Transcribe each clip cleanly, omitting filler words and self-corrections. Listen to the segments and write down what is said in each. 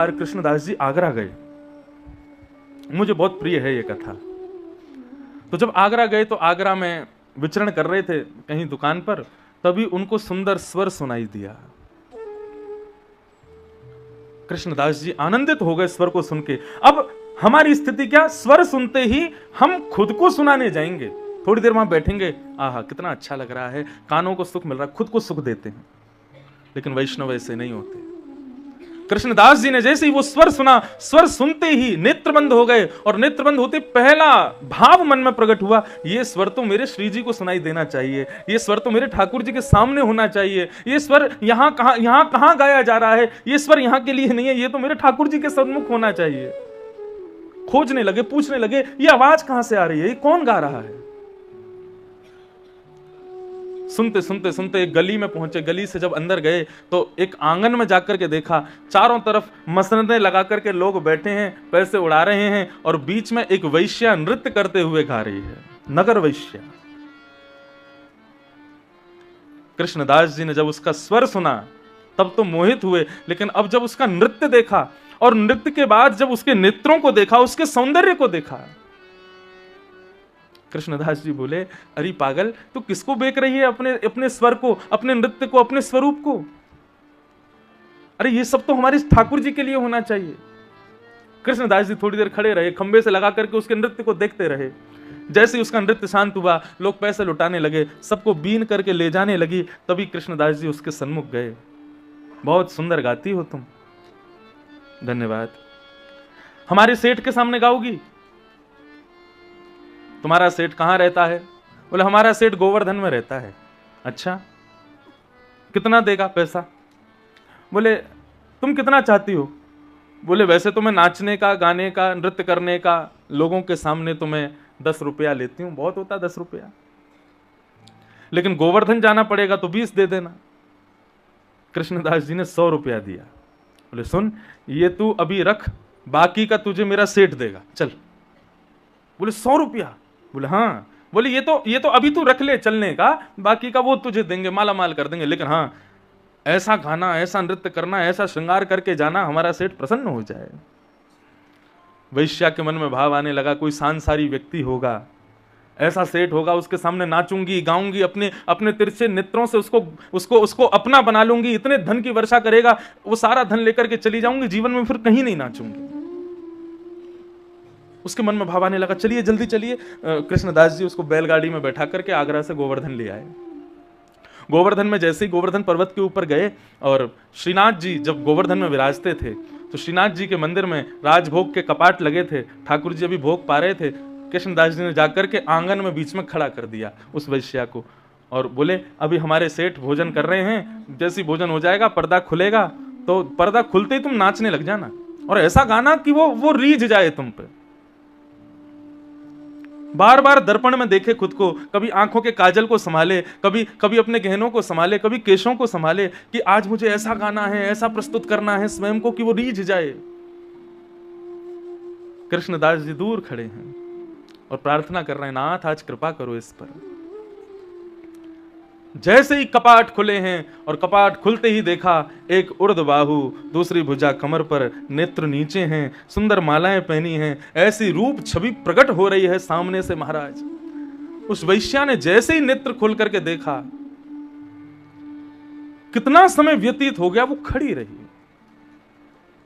कृष्णदास जी आगरा गए। मुझे बहुत प्रिय है ये कथा। तो जब आगरा गए तो आगरा में विचरण कर रहे थे कहीं दुकान पर, तभी उनको सुंदर स्वर सुनाई दिया। कृष्णदास जी आनंदित हो गए स्वर को सुन के। अब हमारी स्थिति क्या, स्वर सुनते ही हम खुद को सुनाने जाएंगे, थोड़ी देर वहां बैठेंगे, आहा कितना अच्छा लग रहा है, कानों को सुख मिल रहा है, खुद को सुख देते हैं। लेकिन वैष्णव ऐसे नहीं होते। कृष्णदास जी ने जैसे ही वो स्वर सुना, स्वर सुनते ही नेत्र बंद हो गए, और नेत्र बंद होते पहला भाव मन में प्रकट हुआ, ये स्वर तो मेरे श्री जी को सुनाई देना चाहिए, ये स्वर तो मेरे ठाकुर जी के सामने होना चाहिए, ये स्वर यहाँ कहाँ गाया जा रहा है, ये स्वर यहाँ के लिए नहीं है, ये तो मेरे ठाकुर जी के सन्मुख होना चाहिए। खोजने लगे, पूछने लगे, ये आवाज कहां से आ रही है, ये कौन गा रहा है। सुनते सुनते सुनते एक गली में पहुंचे। गली से जब अंदर गए तो एक आंगन में जाकर के देखा, चारों तरफ मसनदें लगा करके लोग बैठे हैं, पैसे उड़ा रहे हैं, और बीच में एक वैश्या नृत्य करते हुए गा रही है, नगर वैश्या। कृष्णदास जी ने जब उसका स्वर सुना तब तो मोहित हुए, लेकिन अब जब उसका नृत्य देखा, और नृत्य के बाद जब उसके नेत्रों को देखा, उसके सौंदर्य को देखा, कृष्णदास जी बोले, अरे पागल, तू किसको बेच रही है, अपने स्वर को, अपने नृत्य को, अपने स्वरूप को। अरे ये सब तो हमारे ठाकुर जी के लिए होना चाहिए। कृष्णदास जी थोड़ी देर खड़े रहे, खंबे से लगा करके उसके नृत्य को देखते रहे। जैसे ही उसका नृत्य शांत हुआ, लोग पैसे लुटाने लगे, सबको बीन करके ले जाने लगी, तभी कृष्णदास जी उसके सन्मुख गए। बहुत सुंदर गाती हो तुम, धन्यवाद। हमारे सेठ के सामने गाओगी? तुम्हारा सेठ कहां रहता है? बोले हमारा सेठ गोवर्धन में रहता है। अच्छा, कितना देगा पैसा? बोले तुम कितना चाहती हो? बोले वैसे तो मैं नाचने का, गाने का, नृत्य करने का, लोगों के सामने तो मैं 10 रुपया लेती हूं, बहुत होता 10 रुपया, लेकिन गोवर्धन जाना पड़ेगा तो 20 दे देना। कृष्णदास जी ने 100 रुपया दिया। बोले सुन, ये तू अभी रख, बाकी का तुझे मेरा सेठ देगा, चल। बोले 100 रुपया? बोले हाँ। बोले ये तो अभी तू रख ले चलने का, बाकी का वो तुझे देंगे, माला माल कर देंगे, लेकिन हाँ ऐसा गाना, ऐसा नृत्य करना, ऐसा श्रृंगार करके जाना, हमारा सेठ प्रसन्न हो जाए। वैश्या के मन में भाव आने लगा, कोई सांसारी व्यक्ति होगा, ऐसा सेठ होगा, उसके सामने नाचूंगी, गाऊंगी, अपने तिरछे नेत्रों से उसको अपना बना लूंगी, इतने धन की वर्षा करेगा, वो सारा धन लेकर के चली जाऊंगी, जीवन में फिर कहीं नहीं नाचूंगी। उसके मन में भाव आने लगा, चलिए जल्दी चलिए। कृष्णदास जी उसको बैलगाड़ी में बैठा करके आगरा से गोवर्धन ले आए। गोवर्धन में जैसे ही गोवर्धन पर्वत के ऊपर गए, और श्रीनाथ जी जब गोवर्धन में विराजते थे तो श्रीनाथ जी के मंदिर में राजभोग के कपाट लगे थे, ठाकुर जी अभी भोग पा रहे थे। कृष्णदास जी ने जाकर के आंगन में बीच में खड़ा कर दिया उस वैश्या को, और बोले अभी हमारे सेठ भोजन कर रहे हैं, जैसे भोजन हो जाएगा पर्दा खुलेगा, तो पर्दा खुलते ही तुम नाचने लग जाना, और ऐसा गाना कि वो रीझ जाए तुम पे। बार बार दर्पण में देखे खुद को, कभी आंखों के काजल को संभाले, कभी अपने गहनों को संभाले, कभी केशों को संभाले, कि आज मुझे ऐसा गाना है, ऐसा प्रस्तुत करना है स्वयं को कि वो रीझ जाए। कृष्णदास जी दूर खड़े हैं और प्रार्थना कर रहे हैं, नाथ आज कृपा करो इस पर। जैसे ही कपाट खुले हैं, और कपाट खुलते ही देखा एक उर्द बाहु, दूसरी भुजा कमर पर, नेत्र नीचे हैं, सुंदर मालाएं पहनी हैं, ऐसी रूप छवि प्रकट हो रही है सामने से महाराज। उस वैश्या ने जैसे ही नेत्र खोल करके देखा, कितना समय व्यतीत हो गया, वो खड़ी रही,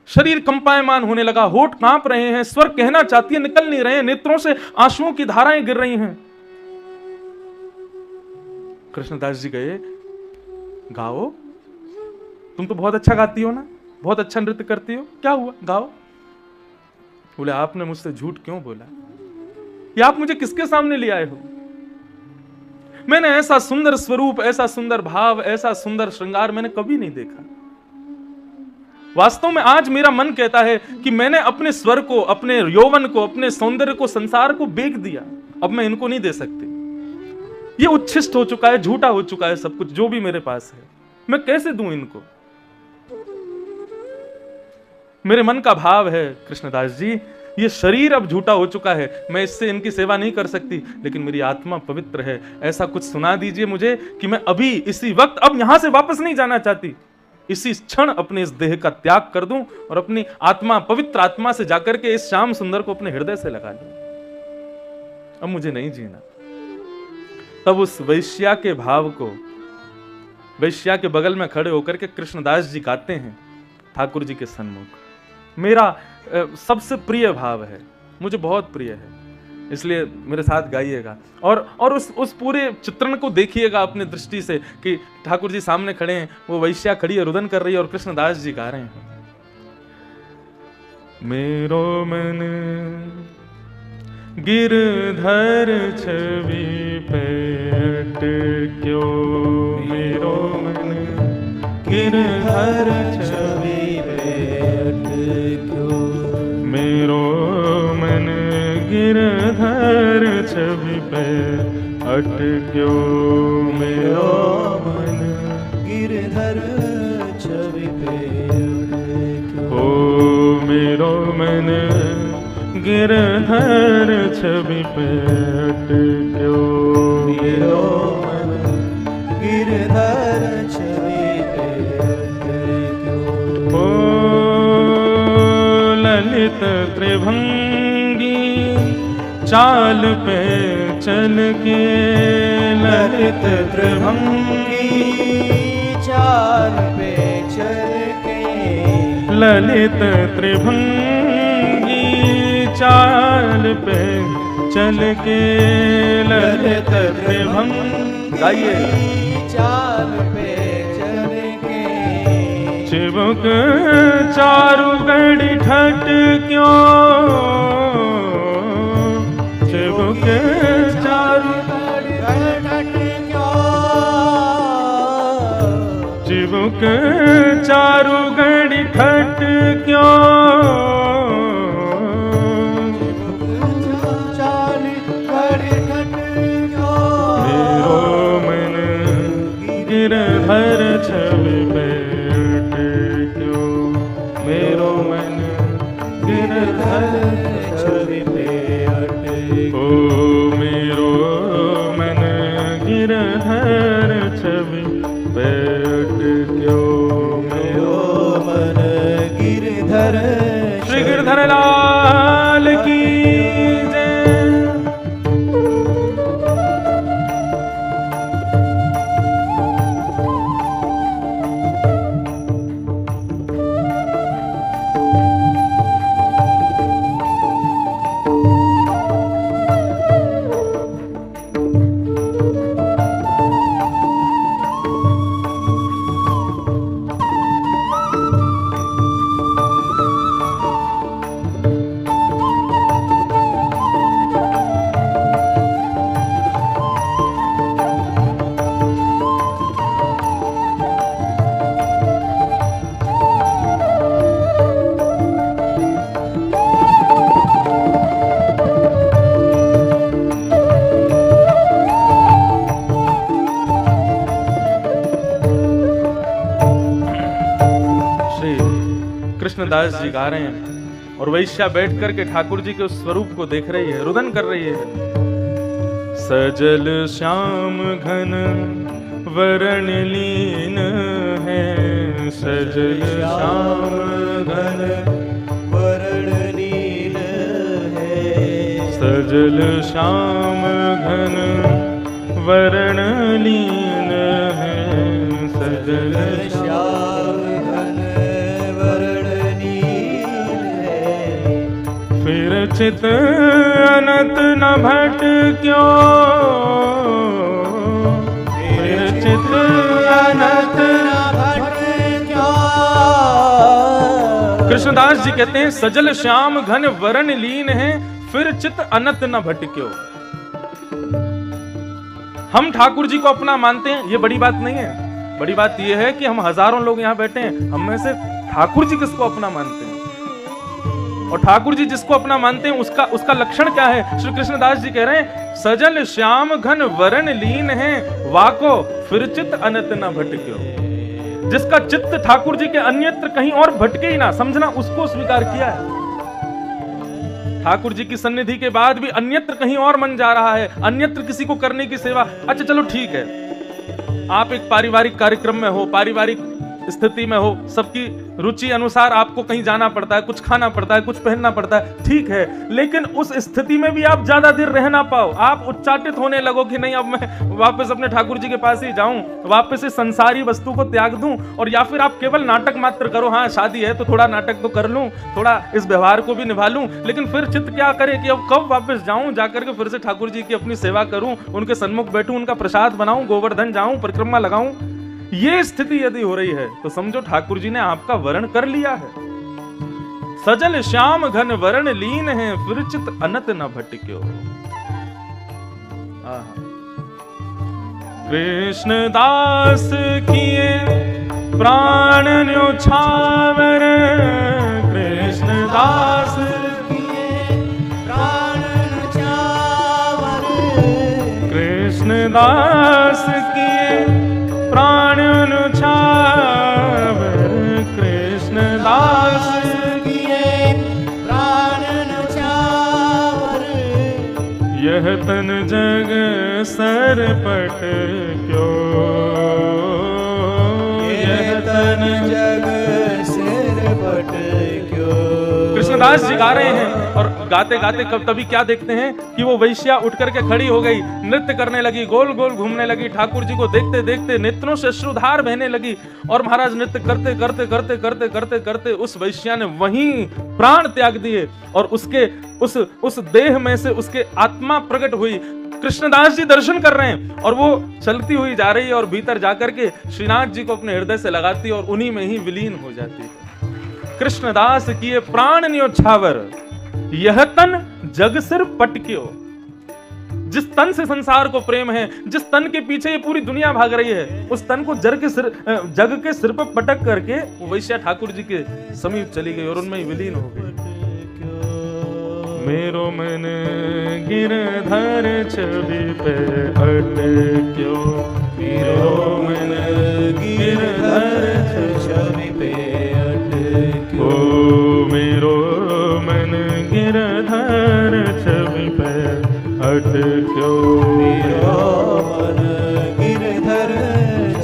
शरीर कंपायमान होने लगा, होठ कांप रहे हैं, स्वर कहना चाहती है, निकल नहीं रहे हैं, नेत्रों से आंसुओं की धाराएं गिर रही हैं। कृष्णदास जी गए, गाओ, तुम तो बहुत अच्छा गाती हो ना, बहुत अच्छा नृत्य करती हो, क्या हुआ, गाओ। बोले आपने मुझसे झूठ क्यों बोला, ये आप मुझे किसके सामने ले आए हो? मैंने ऐसा सुंदर स्वरूप, ऐसा सुंदर भाव, ऐसा सुंदर श्रृंगार मैंने कभी नहीं देखा। वास्तव में आज मेरा मन कहता है कि मैंने अपने स्वर को, अपने यौवन को, अपने सौंदर्य को, संसार को बेच दिया, अब मैं इनको नहीं दे सकती। ये उच्छिष्ट हो चुका है, झूठा हो चुका है सब कुछ जो भी मेरे पास है, मैं कैसे दूं इनको? मेरे मन का भाव है कृष्णदास जी, ये शरीर अब झूठा हो चुका है, मैं इससे इनकी सेवा नहीं कर सकती, लेकिन मेरी आत्मा पवित्र है, ऐसा कुछ सुना दीजिए मुझे कि मैं अभी इसी वक्त अब यहां से वापस नहीं जाना चाहती। इसी क्षण अपने इस देह का त्याग कर दूं और अपनी आत्मा, पवित्र आत्मा से जाकर के इस श्याम सुंदर को अपने हृदय से लगा लूं। अब मुझे नहीं जीना। तब उस वैश्या के भाव को, वैश्या के बगल में खड़े होकर के कृष्णदास जी गाते हैं ठाकुर जी के सन्मुख, मेरा सबसे प्रिय भाव है, मुझे बहुत प्रिय है, इसलिए मेरे साथ गाइएगा। और उस पूरे चित्रण को देखिएगा अपने दृष्टि से कि ठाकुर जी सामने खड़े हैं, वो वैश्या खड़ी है, रुदन कर रही है और कृष्णदास जी गा रहे हैं, मेरो मन गिरधर छवि पे अटक्यो, मेरो मन गिरधर छवि पे अटक्यो, मेरो मन गिरधर छवि पे अटक्यो, मेरो मन गिरधर छवि पे अटक्यो, ओ मेरो मन गिरधर छवि पे अटक्यो, मेरो मन गिरधर छवि पे अटक्यो, ओ ललित त्रिभंगी चाल पे चल के, ललित त्रिभंगी चाल पे चल के, ललित त्रिभंगी चाल पे चल के, ललित त्रिभंगी गाइए चाल पे चल के, चिबुक चारु गढ़ी ठट क्यों, चिबुक चारु गढ़ी ठट क्यों, चिबुक चारु गढ़ी ठट क्यों, गिरधर छवि पे अटक्यो, मेरो मन गिरधर छवि पे अटक्यो, ओ मेरो मन गिरधर छवि पे अटक्यो, मेरो मन गिरधर। श्री गिरधर लाल की जय। कृष्णदास जी गा रहे हैं और वैश्या बैठ करके ठाकुर जी के उस स्वरूप को देख रही है, रुदन कर रही है। सजल श्याम घन वरण लीन है, सजल श्याम घन वरण लीन है, सजल श्याम घन वरण लीन है, सजल श्याम घन वरण लीन है, फिर चित अनंत न भट क्यों, फिर चित अनंत न भट क्यों। कृष्णदास जी कहते हैं सजल श्याम घन वरण लीन है, फिर चित अनंत न भटक्यो। हम ठाकुर जी को अपना मानते हैं, ये बड़ी बात नहीं है। बड़ी बात ये है कि हम हजारों लोग यहाँ बैठे हैं, हम में से ठाकुर जी किसको अपना मानते हैं, और ठाकुर जी जिसको अपना मानते हैं उसका लक्षण क्या है। श्री कृष्णदास जी कह रहे हैं सजल श्याम घन वरण लीन है, वाको फिर चित अनंत न भटक्यो। जिसका चित्त ठाकुर जी के अन्यत्र कहीं और भटके ही ना, समझना उसको स्वीकार किया है। ठाकुर जी की सन्निधि के बाद भी अन्यत्र कहीं और मन जा रहा है, अन्यत्र किसी को करने की सेवा। अच्छा चलो ठीक है, आप एक पारिवारिक कार्यक्रम में हो, पारिवारिक स्थिति में हो, सबकी रुचि अनुसार आपको कहीं जाना पड़ता है, कुछ खाना पड़ता है, कुछ पहनना पड़ता है, ठीक है, लेकिन उस स्थिति में भी आप ज्यादा देर रह ना पाओ, आप उच्चाटित होने लगो कि नहीं अब मैं वापस अपने ठाकुर जी के पास ही जाऊं, वापस इस संसारी वस्तु को त्याग दूं, और या फिर आप केवल नाटक मात्र करो, हाँ शादी है तो थोड़ा नाटक तो कर लूं, थोड़ा इस व्यवहार को भी निभा लूं, लेकिन फिर चित्त क्या करे कि अब कब वापस जाऊं, जाकर के फिर से ठाकुर जी की अपनी सेवा करूं, उनके सन्मुख बैठूं, उनका प्रसाद बनाऊं, गोवर्धन जाऊं, परिक्रमा लगाऊं। ये स्थिति यदि हो रही है तो समझो ठाकुर जी ने आपका वरण कर लिया है। सजल श्याम घन वरण लीन है, फिर चित अनत न भटक्यो। कृष्ण दास किए प्राण न्योछावर, कृष्ण दास किए प्राण न्योछावर, कृष्ण दास किए प्राण न्योछावर, कृष्ण दास किए प्राण न्योछावर, यह तन जग सरपट क्यों, यह तन जग सरपट क्यों। कृष्णदास जी गा रहे हैं और गाते गाते कब तभी क्या देखते हैं कि वो वैश्या उठ करके खड़ी हो गई, नृत्य करने लगी, गोल गोल घूमने लगी, ठाकुर जी को देखते देखते नेत्रों से अश्रुधार बहने लगी, और महाराज नृत्य करते करते करते करते करते करते उस वैश्या ने वहीं प्राण त्याग दिए, और उसके उस देह में से उसके आत्मा प्रकट हुई। कृष्णदास जी दर्शन कर रहे हैं और वो चलती हुई जा रही है और भीतर जाकर के श्रीनाथ जी को अपने हृदय से लगाती है और उन्हीं में ही विलीन हो जाती है। कृष्णदास किए प्राण न्योछावर, यह तन जग सिर पटक्यो। जिस तन से संसार को प्रेम है, जिस तन के पीछे ये पूरी दुनिया भाग रही है, उस तन को जग के सिर पर पटक करके वो वैश्या ठाकुर जी के समीप चली गई और उनमें विलीन हो गई। मेरो मन गिरधर छवि पे अटक्यो, मेरो मन गिरधर छवि पे अटक्यो, मेरो मन गिरधर छवि पे अटक्यो, मेरो मन गिरधर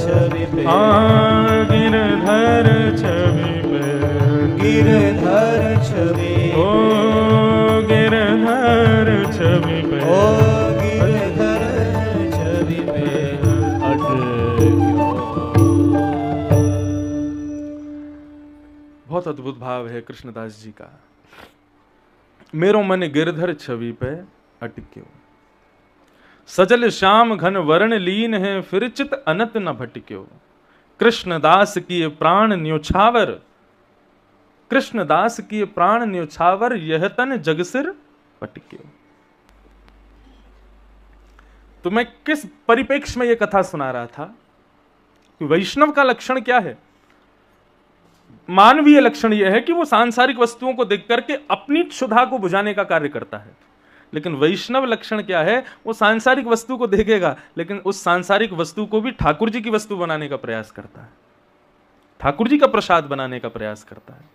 छवि पे, हाँ गिरधर छवि पे, गिरधर छवि, ओ गिरधर छवि पे, ओ गिरधर छवि पे अटक्यो। बहुत अद्भुत भाव है कृष्णदास जी का। मेरो मन गिरधर छवि पे अटक्यो, सजल श्याम घन वर्ण लीन है, फिर चित अनत न भटक्यो। कृष्णदास किए प्राण न्योछावर, कृष्णदास किए प्राण न्योछावर, यह तन जग सिर पटक्यो। तो मैं किस परिप्रेक्ष्य में यह कथा सुना रहा था कि वैष्णव का लक्षण क्या है। मानवीय लक्षण यह है कि वो सांसारिक वस्तुओं को देख करके अपनी क्षुधा को बुझाने का कार्य करता है, लेकिन वैष्णव लक्षण क्या है, वो सांसारिक वस्तु को देखेगा लेकिन उस सांसारिक वस्तु को भी ठाकुर जी की वस्तु बनाने का प्रयास करता है, ठाकुर जी का प्रसाद बनाने का प्रयास करता है।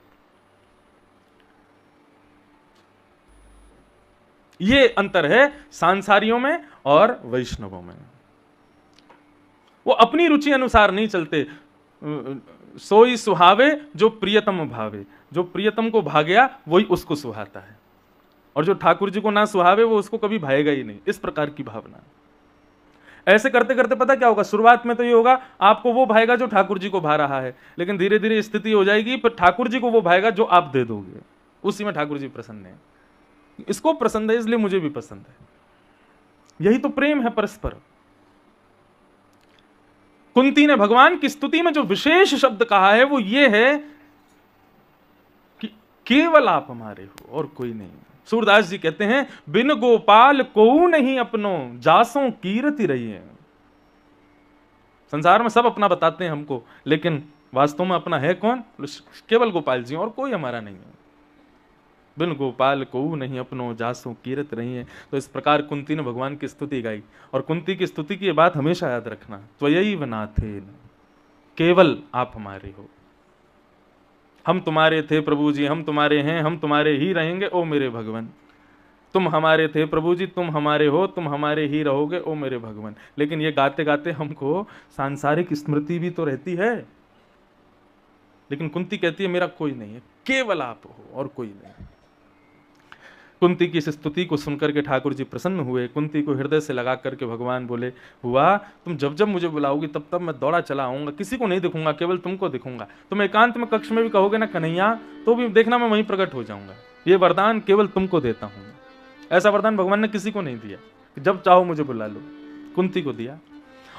ये अंतर है सांसारियों में और वैष्णवों में। वो अपनी रुचि अनुसार नहीं चलते। सोई सुहावे जो प्रियतम भावे, जो प्रियतम को भा गया वही उसको सुहाता है, और जो ठाकुर जी को ना सुहावे वो उसको कभी भाएगा ही नहीं। इस प्रकार की भावना। ऐसे करते करते पता क्या होगा, शुरुआत में तो ये होगा आपको वो भाएगा जो ठाकुर जी को भा रहा है, लेकिन धीरे धीरे स्थिति हो जाएगी पर ठाकुर जी को वो भाएगा जो आप दे दोगे, उसी में ठाकुर जी प्रसन्न है। इसको पसंद है इसलिए मुझे भी पसंद है। यही तो प्रेम है परस्पर। कुंती ने भगवान की स्तुति में जो विशेष शब्द कहा है वो ये है कि केवल आप हमारे हो और कोई नहीं। सूरदास जी कहते हैं बिन गोपाल को नहीं अपनो, जासों कीरति रही है। संसार में सब अपना बताते हैं हमको, लेकिन वास्तव में अपना है कौन? केवल गोपाल जी, और कोई हमारा नहीं है। बिन गोपाल को नहीं अपनो, जासों कीरत रही है। तो इस प्रकार कुंती ने भगवान की स्तुति गाई, और कुंती की स्तुति की बात हमेशा याद रखना, त्वयैव नाथेन, केवल आप हमारे हो। हम तुम्हारे थे प्रभु जी, हम तुम्हारे हैं, हम तुम्हारे ही रहेंगे ओ मेरे भगवान। तुम हमारे थे प्रभु जी, तुम हमारे हो, तुम हमारे ही रहोगे ओ मेरे भगवान। लेकिन ये गाते गाते हमको सांसारिक स्मृति भी तो रहती है। लेकिन कुंती कहती है मेरा कोई नहीं है, केवल आप हो और कोई नहीं। कुंती की इस स्तुति को सुनकर के ठाकुर जी प्रसन्न हुए। कुंती को हृदय से लगा करके भगवान बोले, हुआ तुम जब जब मुझे बुलाओगी तब तब मैं दौड़ा चला आऊंगा, किसी को नहीं दिखूंगा, केवल तुमको दिखूंगा। तुम एकांत में कक्ष में भी कहोगे ना कन्हैया, तो भी देखना मैं वहीं प्रकट हो जाऊंगा। ये वरदान केवल तुमको देता हूं। ऐसा वरदान भगवान ने किसी को नहीं दिया, जब चाहो मुझे बुला लो। कुंती को दिया।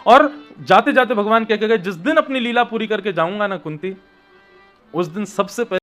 और जाते जाते भगवान कह के गए, जिस दिन अपनी लीला पूरी करके जाऊंगा ना कुंती, उस दिन सबसे पहले